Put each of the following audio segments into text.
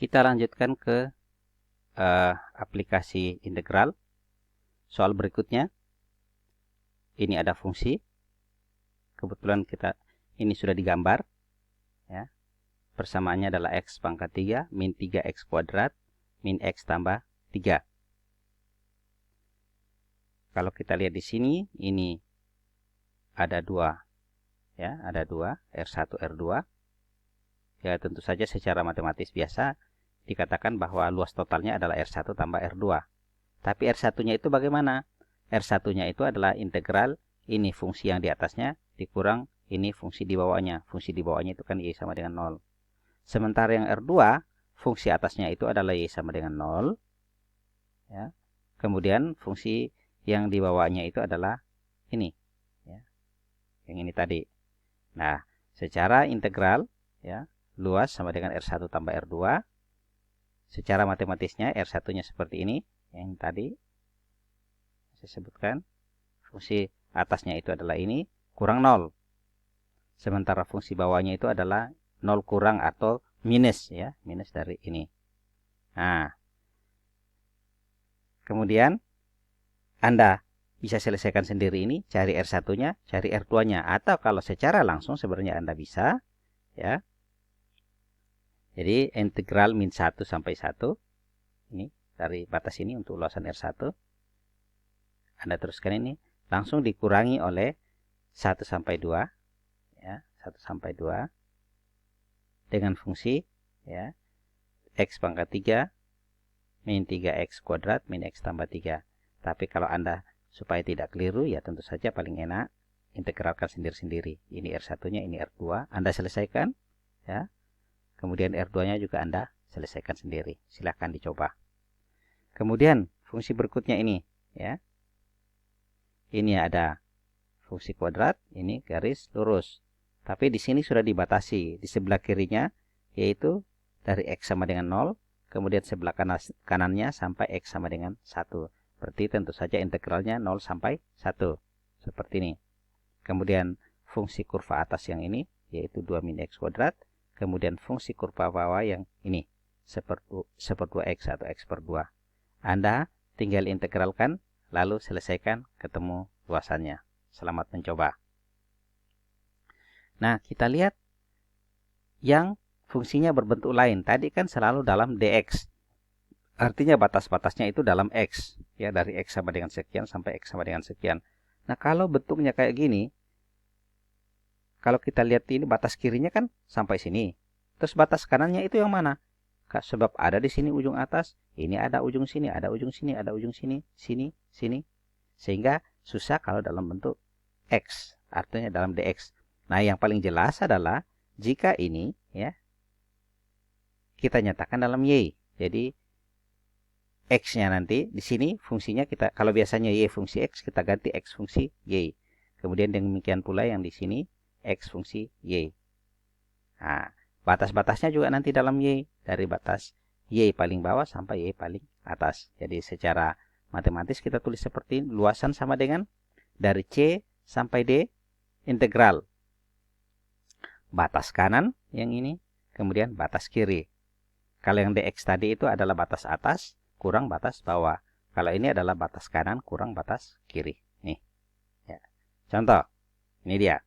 Kita lanjutkan ke aplikasi integral. Soal berikutnya, ini ada fungsi. Kebetulan ini sudah digambar, ya. Persamaannya adalah x pangkat 3 min 3x kuadrat min x tambah 3. Kalau kita lihat di sini, ini ada dua, ya, ada dua, R1, R2. Ya, tentu saja secara matematis biasa dikatakan bahwa luas totalnya adalah R1 tambah R2. Tapi R1-nya itu bagaimana? R1-nya itu adalah integral ini fungsi yang di atasnya dikurang ini fungsi di bawahnya. Fungsi di bawahnya itu kan Y sama dengan 0. Sementara yang R2, fungsi atasnya itu adalah Y sama dengan 0. Ya. Kemudian fungsi yang di bawahnya itu adalah ini. Ya. Yang ini tadi. Nah, secara integral, ya, luas sama dengan R1 tambah R2. Secara matematisnya R1-nya seperti ini. Yang tadi saya sebutkan. Fungsi atasnya itu adalah ini, kurang 0. Sementara fungsi bawahnya itu adalah 0 kurang atau minus, ya, minus dari ini. Nah, kemudian Anda bisa selesaikan sendiri ini, cari R1-nya, cari R2-nya. Atau kalau secara langsung sebenarnya Anda bisa, ya. Jadi integral min 1 sampai 1, ini dari batas ini untuk luasan R1. Anda teruskan ini, langsung dikurangi oleh 1 sampai 2, ya, 1 sampai 2 dengan fungsi, ya, x pangkat 3 min 3x kuadrat min x tambah 3. Tapi kalau Anda supaya tidak keliru, ya tentu saja paling enak integralkan sendiri-sendiri. Ini R1-nya, ini R2. Anda selesaikan, ya. Kemudian R2-nya juga Anda selesaikan sendiri. Silahkan dicoba. Kemudian fungsi berikutnya ini, ya. Ini ada fungsi kuadrat, ini garis lurus. Tapi di sini sudah dibatasi. Di sebelah kirinya yaitu dari x sama dengan 0, kemudian sebelah kanannya sampai x sama dengan 1. Berarti tentu saja integralnya 0 sampai 1. Seperti ini. Kemudian fungsi kurva atas yang ini yaitu 2 min x kuadrat. Kemudian fungsi kurva bawah yang ini, seper 2x atau x per 2. Anda tinggal integralkan, lalu selesaikan, ketemu luasannya. Selamat mencoba. Nah, kita lihat yang fungsinya berbentuk lain. Tadi kan selalu dalam dx. Artinya batas-batasnya itu dalam x. Ya, dari x sama dengan sekian sampai x sama dengan sekian. Nah, kalau bentuknya kayak gini, kalau kita lihat ini batas kirinya kan sampai sini. Terus batas kanannya itu yang mana? Sebab ada di sini ujung atas, ini ada ujung sini, ada ujung sini, ada ujung sini, sini, sini. Sehingga susah kalau dalam bentuk x, artinya dalam dx. Nah, yang paling jelas adalah jika ini, ya, kita nyatakan dalam y. Jadi x-nya nanti di sini fungsinya kita, kalau biasanya y fungsi x, kita ganti x fungsi y. Kemudian demikian pula yang di sini x fungsi y. Nah, batas-batasnya juga nanti dalam y, dari batas y paling bawah sampai y paling atas. Jadi secara matematis kita tulis seperti ini, luasan sama dengan dari c sampai d integral batas kanan yang ini, kemudian batas kiri. Kalau yang dx tadi itu adalah batas atas kurang batas bawah. Kalau ini adalah batas kanan kurang batas kiri. Nih, ya. Contoh, ini dia.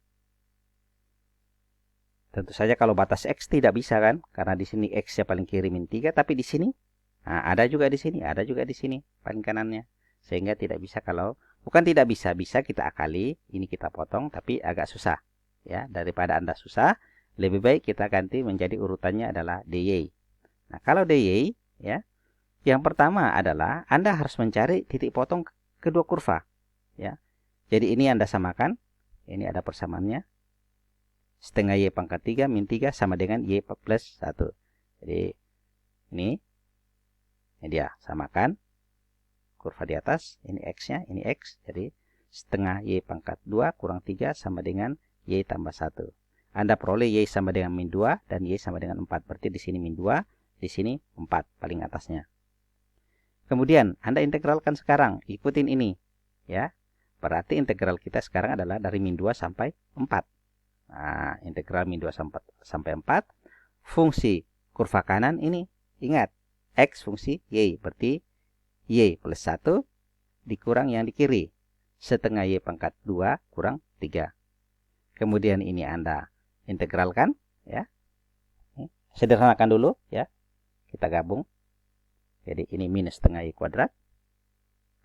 Tentu saja kalau batas x tidak bisa kan, karena di sini x-nya paling kiri min 3, tapi di sini, nah, ada juga di sini, ada juga di sini paling kanannya. Sehingga tidak bisa kalau, bukan tidak bisa, bisa kita akali, ini kita potong, tapi agak susah. Ya, daripada Anda susah, lebih baik kita ganti menjadi urutannya adalah dy. Nah, kalau dy, ya, yang pertama adalah Anda harus mencari titik potong kedua kurva. Ya, jadi ini Anda samakan, ini ada persamaannya. Setengah y pangkat 3 min 3 sama dengan y plus 1. Jadi ini dia, samakan kurva di atas, ini x-nya, ini x. Jadi setengah y pangkat 2 kurang 3 sama dengan y tambah 1. Anda peroleh y sama dengan min 2 dan y sama dengan 4. Berarti di sini min 2, di sini 4 paling atasnya. Kemudian Anda integralkan sekarang, ikutin ini, ya. Berarti integral kita sekarang adalah dari min 2 sampai 4. Nah, integral min 2 sampai 4. Fungsi kurva kanan ini Ingat, X fungsi Y. Berarti Y plus 1 dikurang yang di kiri. Setengah Y pangkat 2 kurang 3. Kemudian ini Anda integralkan. Ya. Sederhanakan dulu. Ya. Kita gabung. Jadi ini minus setengah Y kuadrat.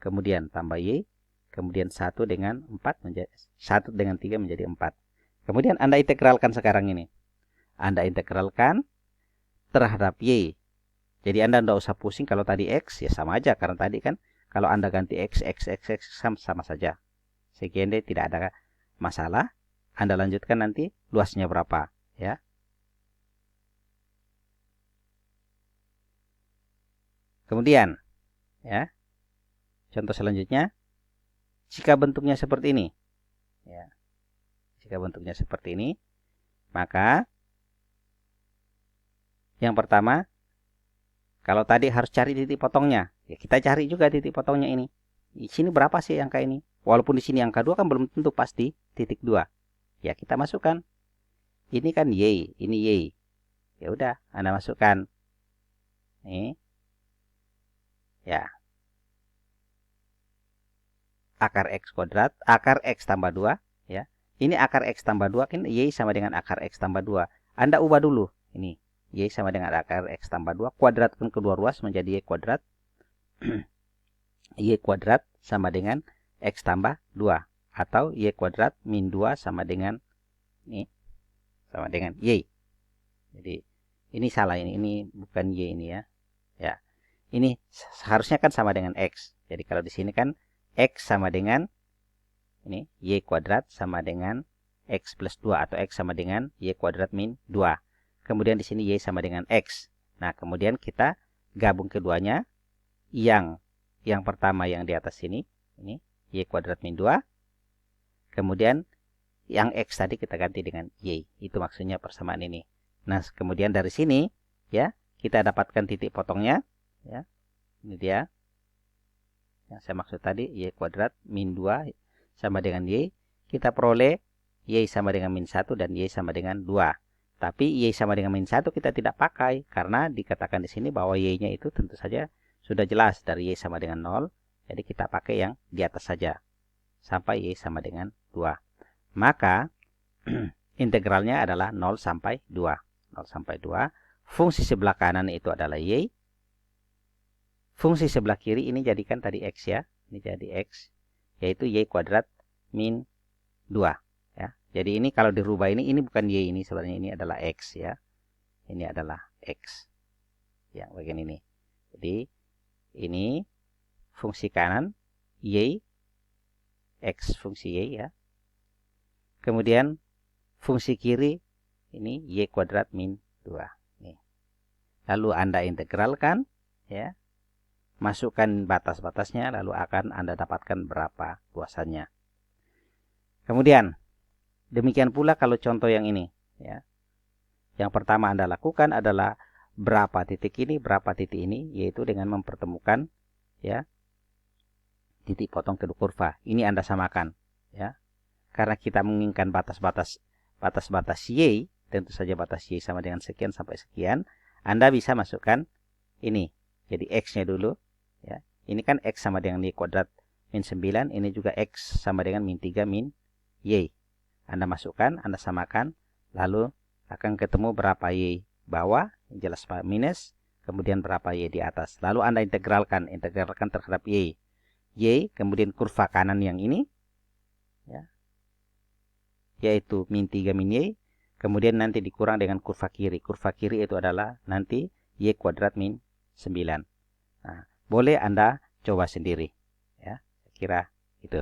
Kemudian tambah Y. Kemudian 1 dengan 4 menjadi 1 dengan 3 menjadi 4. Kemudian Anda integralkan sekarang ini. Anda integralkan terhadap Y. Jadi Anda tidak usah pusing kalau tadi X, ya sama aja. Karena tadi kan kalau Anda ganti X sama saja. Sekian deh, tidak ada masalah. Anda lanjutkan nanti luasnya berapa. Ya. Kemudian, ya, contoh selanjutnya, jika bentuknya seperti ini. Ya, jika bentuknya seperti ini, maka yang pertama, kalau tadi harus cari titik potongnya, ya kita cari juga titik potongnya ini. Di sini berapa sih angka ini? Walaupun di sini angka 2 kan belum tentu pasti titik 2. Ya kita masukkan. Ini kan Y, ini Y. Ya udah, Anda masukkan. Nih. Ya. Akar X kuadrat, akar X tambah 2. Ya. Ini akar X tambah 2 kan Y sama dengan akar X tambah 2. Anda ubah dulu. Ini. Y sama dengan akar X tambah 2. Kuadratkan kedua ruas menjadi Y kuadrat. Y kuadrat sama dengan X tambah 2. Atau Y kuadrat min 2 sama dengan ini. Sama dengan Y. Jadi ini salah ini. Ini bukan Y ini ya. Ya. Ini seharusnya kan sama dengan X. Jadi kalau di sini kan X sama dengan ini Y kuadrat sama dengan X plus 2. Atau X sama dengan Y kuadrat min 2. Kemudian di sini Y sama dengan X. Nah, kemudian kita gabung keduanya. Yang pertama yang di atas sini. Ini Y kuadrat min 2. Kemudian yang X tadi kita ganti dengan Y. Itu maksudnya persamaan ini. Nah, kemudian dari sini ya kita dapatkan titik potongnya. Ya, ini dia. Yang saya maksud tadi Y kuadrat min 2 sama dengan Y. Kita peroleh Y sama dengan min 1 dan Y sama dengan 2. Tapi Y sama dengan min 1 kita tidak pakai. Karena dikatakan di sini bahwa Y-nya itu tentu saja sudah jelas dari Y sama dengan 0. Jadi kita pakai yang di atas saja. Sampai Y sama dengan 2. Maka integralnya adalah 0 sampai 2. 0 sampai 2. Fungsi sebelah kanan itu adalah Y. Fungsi sebelah kiri ini jadikan tadi X ya. Ini jadi X. Yaitu Y kuadrat min 2. Ya. Jadi ini kalau dirubah ini bukan Y, ini sebenarnya ini adalah X ya. Ini adalah X. Yang bagian ini. Jadi ini fungsi kanan Y. X fungsi Y ya. Kemudian fungsi kiri ini Y kuadrat min 2. Nih. Lalu Anda integralkan ya. Masukkan batas-batasnya lalu akan Anda dapatkan berapa luasannya. Kemudian demikian pula kalau contoh yang ini ya. Yang pertama Anda lakukan adalah berapa titik ini, berapa titik ini, yaitu dengan mempertemukan ya titik potong kedua kurva. Ini Anda samakan ya. Karena kita menginginkan batas-batas Y, tentu saja batas Y sama dengan sekian sampai sekian, Anda bisa masukkan ini. Jadi X-nya dulu ya. Ini kan X sama dengan Y kuadrat min 9, ini juga X sama dengan min 3 min Y. Anda masukkan, Anda samakan, lalu akan ketemu berapa Y bawah, jelas minus, kemudian berapa Y di atas. Lalu Anda integralkan terhadap Y. Y, kemudian kurva kanan yang ini, ya, yaitu min 3 min Y, kemudian nanti dikurang dengan kurva kiri. Kurva kiri itu adalah nanti Y kuadrat min 9. Nah, boleh Anda coba sendiri. Ya, saya kira itu.